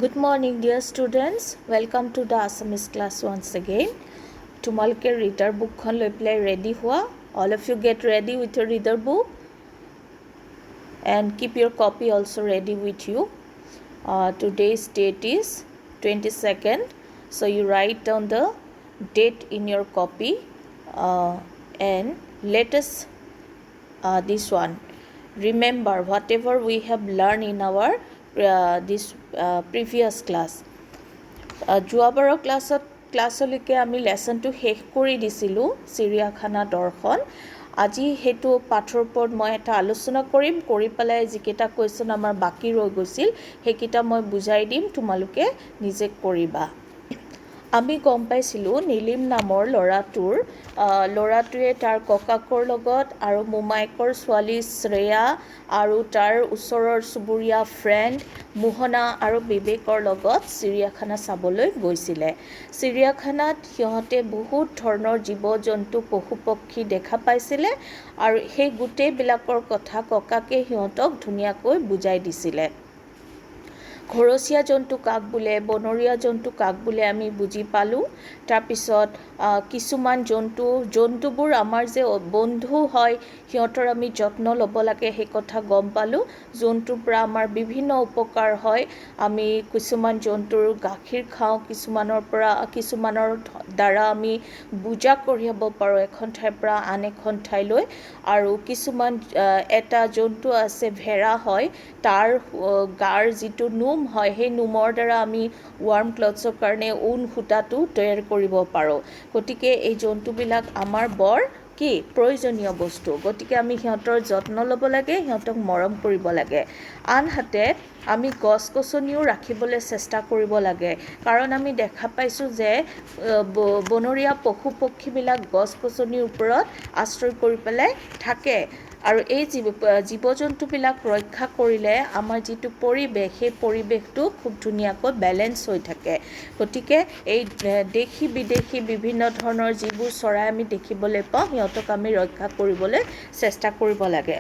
Good morning, dear students. Welcome to the Assamese class once again. Tomorrow reader book khon loi pelai ready hua. All of you get ready with your reader book and keep your copy also ready with you. Today's date is 22nd. So you write down the date in your copy and let us this one. Remember whatever we have learned in our this previous class. যোৱাবাৰৰ ক্লাছলৈকে আমি লেসনটো শেষ কৰি দিছিলোঁ চিৰিয়াখানা দৰ্শন আজি হেতু পাঠৰ ওপৰত মই এটা আলোচনা কৰিম কৰি পেলাই যিকেইটা কোৱেশ্চন আমাৰ বাকি ৰৈ গৈছিল হেকিটা মই বুজাই দিম তোমালোকে নিজে কৰিবা আমি গম পাইছিলোঁ নীলিম নামৰ ল'ৰাটোৱে তাৰ ককাকৰ লগত আৰু মোমাইকৰ ছোৱালী শ্ৰেয়া আৰু তাৰ ওচৰৰ চুবুৰীয়া ফ্ৰেণ্ড মোহনা আৰু বিবেকৰ লগত চিৰিয়াখানা চাবলৈ গৈছিলে চিৰিয়াখানাত সিহঁতে বহুত ধৰণৰ জীৱ-জন্তু পশু-পক্ষী দেখা পাইছিলে আৰু সেই গোটেইবিলাকৰ কথা ককাকে সিহঁতক ধুনীয়াকৈ বুজাই দিছিলে ঘৰচীয়া জন্তু কাক বোলে বনৰীয়া জন্তু কাক বোলে আমি বুজি পালোঁ তাৰ পিছত কিছুমান জন্তুবোৰ আমাৰ যে বন্ধু হয় সিহঁতৰ আমি যত্ন ল'ব লাগে সেই কথা গম পালোঁ জন্তুৰ পৰা আমাৰ বিভিন্ন উপকাৰ হয় আমি কিছুমান জন্তুৰ গাখীৰ খাওঁ কিছুমানৰ দ্বাৰা আমি বুজা কঢ়িয়াব পাৰোঁ এখন ঠাইৰ পৰা আন এখন ঠাইলৈ আৰু কিছুমান এটা জন্তু আছে ভেড়া হয় তাৰ গাৰ যিটো নোম হয় সেই নোমৰ দ্বাৰা আমি ৱাৰ্ম ক্লথছৰ কাৰণে ঊণ সূতাটো তৈয়াৰ কৰিব পাৰোঁ গতিকে এই জন্তুবিলাক আমাৰ বৰ কি প্ৰয়োজনীয় বস্তু গতিকে আমি সিহঁতৰ যত্ন ল'ব লাগে সিহঁতক মৰম কৰিব লাগে আনহাতে আমি গছ-গছনিও ৰাখিবলৈ চেষ্টা কৰিব লাগে কাৰণ আমি দেখা পাইছোঁ যে বনৰীয়া পশু-পক্ষীবিলাক গছ-গছনিৰ ওপৰত আশ্ৰয় কৰি পেলাই থাকে আৰু এই জীৱ-জন্তুবিলাক ৰক্ষা কৰিলে আমাৰ যিটো পৰিৱেশ সেই পৰিৱেশটো খুব ধুনীয়াকৈ বেলেন্স হৈ থাকে গতিকে এই দেশী বিদেশী বিভিন্ন ধৰণৰ যিবোৰ চৰাই আমি দেখিবলৈ পাওঁ সিহঁতক আমি ৰক্ষা কৰিবলৈ চেষ্টা কৰিব লাগে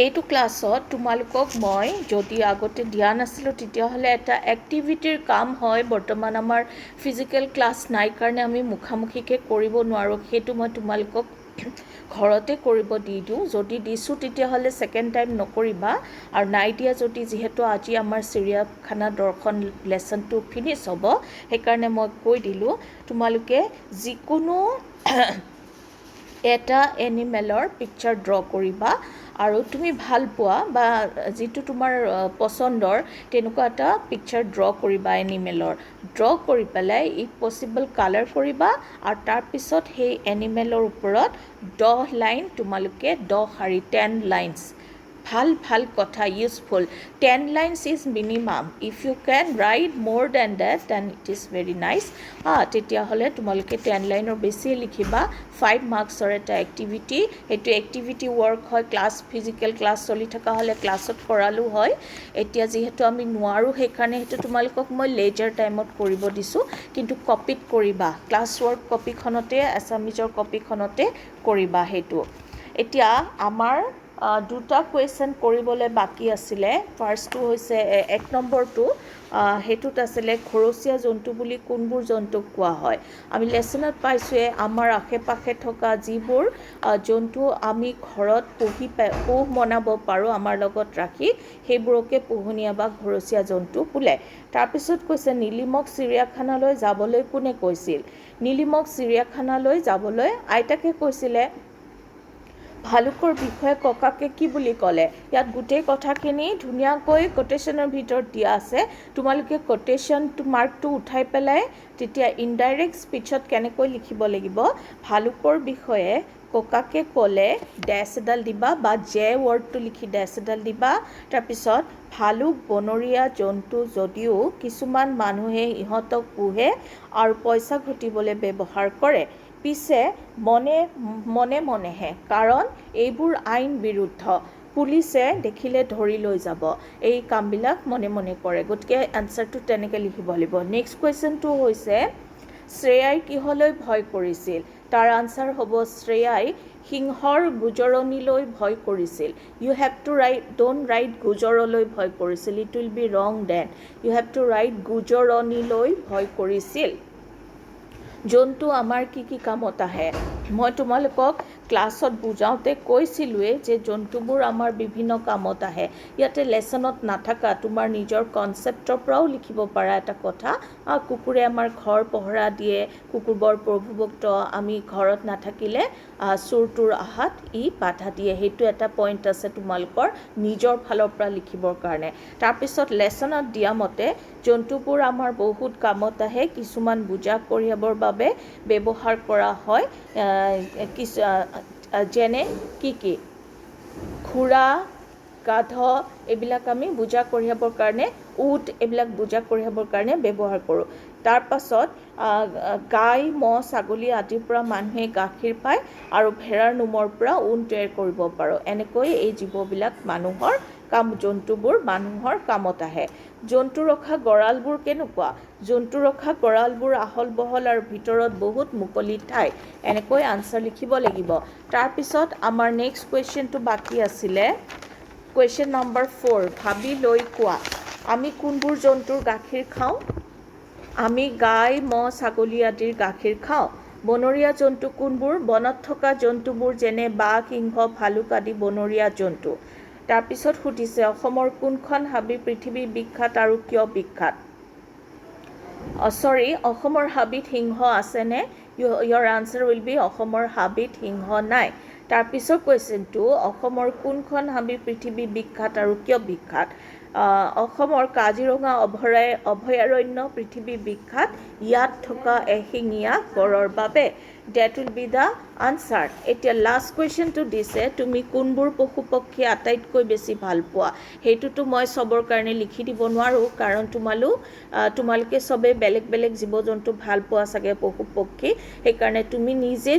এইটো ক্লাছত তোমালোকক মই যদি আগতে দিয়া নাছিলোঁ তেতিয়াহ'লে এটা এক্টিভিটিৰ কাম হয় বৰ্তমান আমাৰ ফিজিকেল ক্লাছ নাই কাৰণে আমি মুখামুখিকৈ কৰিব নোৱাৰোঁ সেইটো মই তোমালোকক ঘৰতে কৰিব দি দিওঁ যদি দিছোঁ তেতিয়াহ'লে ছেকেণ্ড টাইম নকৰিবা আৰু নাই দিয়া যদি যিহেতু আজি আমাৰ চিৰিয়াখানা দৰ্শন লেসনটো ফিনিছ হ'ব সেইকাৰণে মই কৈ দিলোঁ তোমালোকে যিকোনো এটা এনিমেলৰ পিকচাৰ ড্ৰ কৰিবা আৰু তুমি ভাল পোৱা বা যিটো তোমাৰ পছন্দৰ তেনেকুৱা এটা পিকচাৰ ড্ৰ কৰিবা এনিমেলৰ ড্ৰ কৰি পেলাই ইফ পচিবল কালাৰ কৰিবা আৰু তাৰপিছত সেই এনিমেলৰ ওপৰত 10 লাইন তোমালোকে 10 শাৰী 10 লাইনছ ভাল কথা useful 10 lines is minimum if you can write more then that then it is very nice তেতিয়াহ'লে তোমালোকে 10 লাইনৰ বেছি লিখিবা 5 মাৰ্কছৰ এটা এক্টিভিটি সেইটো এক্টিভিটি ৱৰ্ক হয় ফিজিকেল ক্লাছ চলি থকা হ'লে ক্লাছত কৰালোঁ হয় এতিয়া যিহেতু আমি নোৱাৰোঁ সেইকাৰণে সেইটো তোমালোকক মই লেজাৰ টাইমত কৰিব দিছোঁ কিন্তু কপিত কৰিবা ক্লাছ ৱৰ্ক কপিখনতে আছামিজৰ কপিখনতে কৰিবা সেইটো এতিয়া আমাৰ দুটা কুৱেশ্যন কৰিবলৈ বাকী আছিলে ফাৰ্ষ্টটো হৈছে 1 নম্বৰটো হেতুত আছিলে ঘৰচীয়া জন্তু বুলি কোনবোৰ জন্তুক কোৱা হয় আমি লেসনত পাইছোঁৱে আমাৰ আশে-পাশে থকা যিবোৰ জন্তু আমি ঘৰত পোহ বনাব পাৰোঁ আমাৰ লগত ৰাখি সেইবোৰকে পোহনীয়া বা ঘৰচীয়া জন্তু বোলে তাৰপিছত কৈছে নীলিমক চিৰিয়াখানালৈ যাবলৈ কোনে কৈছিল নীলিমক চিৰিয়াখানালৈ যাবলৈ আইতাকে কৈছিলে ভালুকৰ বিষয়ে ককাকে কি বুলি ক'লে ইয়াত গোটেই কথাখিনি ধুনীয়াকৈ কোটেশ্যনৰ ভিতৰত দিয়া আছে তোমালোকে কোটেশ্যনটো মাৰ্কটো উঠাই পেলাই তেতিয়া ইনডাইৰেক্ট স্পিচত কেনেকৈ লিখিব লাগিব ভালুকৰ বিষয়ে ককাকে ক'লে ডেছ এডাল দিবা বা জে ৱৰ্ডটো লিখি ডেছ এডাল দিবা তাৰপিছত ভালুক বনৰীয়া জন্তু যদিও কিছুমান মানুহে ইহঁতক পোহে আৰু পইচা ঘটিবলৈ ব্যৱহাৰ কৰে পিছে মনেহে কাৰণ এইবোৰ আইন বিৰুদ্ধ পুলিচে দেখিলে ধৰি লৈ যাব এই কামবিলাক মনে কৰে গতিকে এনসাৰটো তেনেকৈ লিখিব লাগিব নেক্সট কুৱেশ্যনটো হৈছে শ্ৰেয়াই কিহলৈ ভয় কৰিছিল তাৰ আনসাৰ হ'ব শ্ৰেয়াই সিংহৰ গোজৰণিলৈ ভয় কৰিছিল you have to write don't write গোজৰলৈ ভয় কৰিছিল it will be wrong then you have to write গোজৰণিলৈ ভয় কৰিছিল জন্তু আমাৰ কি কামত আহে মই তোমালোকক ক্লাছত বুজাওঁতে কৈছিলোঁৱেই যে জন্তুবোৰ আমাৰ বিভিন্ন কামত আহে ইয়াতে লেচনত নাথাকা তোমাৰ নিজৰ কনচেপ্টৰ পৰাও লিখিব পাৰা এটা কথা কুকুৰে আমাৰ ঘৰ পহৰা দিয়ে কুকুৰ বৰ প্ৰভুভক্ত আমি ঘৰত নাথাকিলে চোৰটোৰ আহাত ই বাধা দিয়ে সেইটো এটা পইণ্ট আছে তোমালোকৰ নিজৰ ফালৰ পৰা লিখিবৰ কাৰণে তাৰপিছত লেচনত দিয়া মতে জন্তুবোৰ আমাৰ বহুত কামত আহে কিছুমান বুজা কঢ়িয়াবৰ বাবে ব্যৱহাৰ কৰা হয় যেনে কি ঘোঁৰা গাধ এইবিলাক আমি বুজা কঢ়িয়াবৰ কাৰণে উট এইবিলাক বুজা কঢ়িয়াবৰ কাৰণে ব্যৱহাৰ কৰোঁ তাৰ পাছত গাই মহ ছাগলী আদিৰ পৰা মানুহে গাখীৰ পায় আৰু ভেড়াৰ নোমৰ পৰা ঊণ তৈয়াৰ কৰিব পাৰোঁ এনেকৈ এই জীৱবিলাক মানুহৰ জন্তুবোৰ মানুহৰ কামত আহে জন্তু ৰখা গঁৰালবোৰ কেনেকুৱা জন্তু ৰখা গঁৰালবোৰ আহল বহল আৰু ভিতৰত বহুত মুকলি ঠাই এনেকৈ আনসাৰ লিখিব লাগিব তাৰপিছত আমাৰ নেক্সট কুৱেশ্যনটো বাকী আছিলে কুৱেশ্যন নম্বৰ 4 ভাবি লৈ কোৱা আমি কোনবোৰ জন্তুৰ গাখীৰ খাওঁ আমি গাই মহ ছাগলী আদিৰ গাখীৰ খাওঁ বনৰীয়া জন্তু কোনবোৰ বনত থকা জন্তুবোৰ যেনে বাঘ সিংহ ভালুক আদি বনৰীয়া জন্তু তাৰপিছত সুধিছে অসমৰ কোনখন হাবি পৃথিৱীৰ বিখ্যাত আৰু কিয় বিখ্যাত অসমৰ হাবিত সিংহ আছেনে your answer will be অসমৰ হাবিত সিংহ নাই তাৰপিছত কুৱেশ্যনটো অসমৰ কোনখন হাবি পৃথিৱীৰ বিখ্যাত আৰু কিয় বিখ্যাত অসমৰ কাজিৰঙা অভয়াৰণ্য পৃথিৱীৰ বিখ্যাত ইয়াত থকা এশিঙীয়া গঁড়ৰ বাবে that will be the answer এতিয়া লাষ্ট কুৱেশ্যনটো দিছে তুমি কোনবোৰ পশু পক্ষী আটাইতকৈ বেছি ভাল পোৱা হেতুটো মই সবৰ কাৰণে লিখি দিব নোৱাৰো কাৰণ তোমালোকে সবে বেলেগ বেলেগ জীৱ-জন্তু ভাল পোৱা সাগে পশু পক্ষী এই কাৰণে তুমি নিজে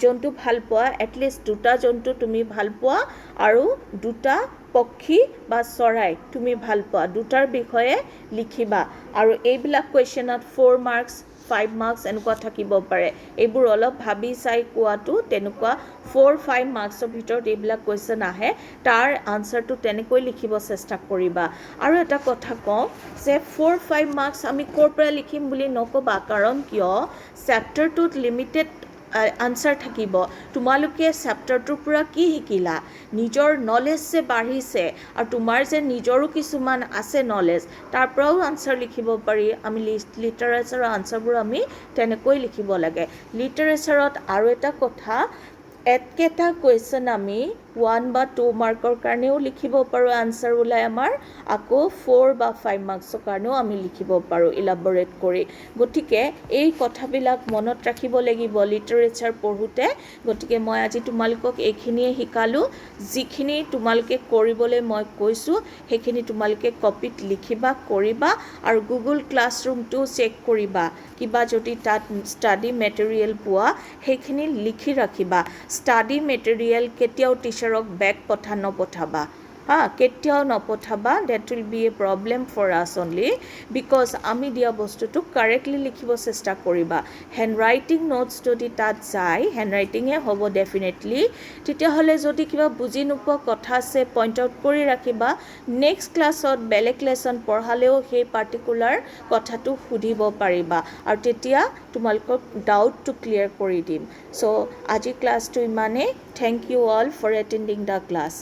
জন্তু ভাল পোৱা এটলিষ্ট দুটা জন্তু তুমি ভাল পোৱা আৰু দুটা পক্ষী বা চৰাই তুমি ভাল পোৱা দুটাৰ বিষয়ে লিখিবা আৰু এইবিলাক কুৱেশ্যনত 4 মাৰ্কস 5 মাৰ্কস এনেকুৱা থাকিব পাৰে এইবোৰ অলপ ভাবি চাই কোৱাটো তেনেকুৱা 4-5 মাৰ্কসৰ ভিতৰত এইবিলাক কুৱেশ্যন আহে তাৰ আনসাৰটো তেনেকৈ লিখিব চেষ্টা কৰিবা আৰু এটা কথা কওঁ যে 4-5 মাৰ্কস আমি ক'ৰ পৰা লিখিম বুলি নকবা কাৰণ কিয় চেপ্টাৰটোত লিমিটেড আনসাৰ থাকিব তোমালোকে চেপ্টাৰটোৰ পৰা কি শিকিলা নিজৰ নলেজ যে বাঢ়িছে আৰু তোমাৰ যে নিজৰো কিছুমান আছে নলেজ তাৰ পৰাও আনসাৰ লিখিব পাৰি আমি লিটাৰেচাৰৰ আনসাৰবোৰ আমি তেনেকৈ লিখিব লাগে লিটাৰেচাৰত আৰু এটা কথা একেটা কুৱেশ্যন আমি 1 বা 2 মাৰ্কৰ কাৰণেও লিখিব পাৰোঁ আনসাৰ ওলাই আমাৰ আকৌ 4 বা 5 মাৰ্কসৰ কাৰণেও আমি লিখিব পাৰোঁ ইলাবৰেট কৰি গতিকে এই কথাবিলাক মনত ৰাখিব লাগিব লিটাৰেচাৰ পঢ়োতে গতিকে মই আজি তোমালোকক এইখিনিয়ে শিকালো যিখিনি তোমালোকে কৰিবলৈ মই কৈছো সেইখিনি তোমালোকে কপিত লিখিবা কৰিবা আৰু গুগল ক্লাছৰুমটো চেক কৰিবা কিবা যদি তাত ষ্টাডি মেটেৰিয়েল পোৱা সেইখিনি লিখি ৰাখিবা ষ্টাডি মেটেৰিয়েল কেতিয়াও টিচাৰক বেক নপঠাবা কেতিয়াও নপঠাবা that will be a problem for us only because আমি দিয়া বস্তুটো কাৰেক্টলি লিখিব চেষ্টা কৰিবা হেণ্ডৰাইটিং নোটছ যদি তাত যায় হেণ্ডৰাইটিঙে হ'ব ডেফিনেটলি তেতিয়াহ'লে যদি কিবা বুজি নোপোৱা কথা আছে পইণ্ট আউট কৰি ৰাখিবা নেক্সট ক্লাছত বেলেগ লেসন পঢ়ালেও সেই পাৰ্টিকুলাৰ কথাটো সুধিব পাৰিবা আৰু তেতিয়া তোমালোকক ডাউটটো ক্লিয়াৰ কৰি দিম চ' আজি ক্লাছটো ইমানে thank you all for attending the class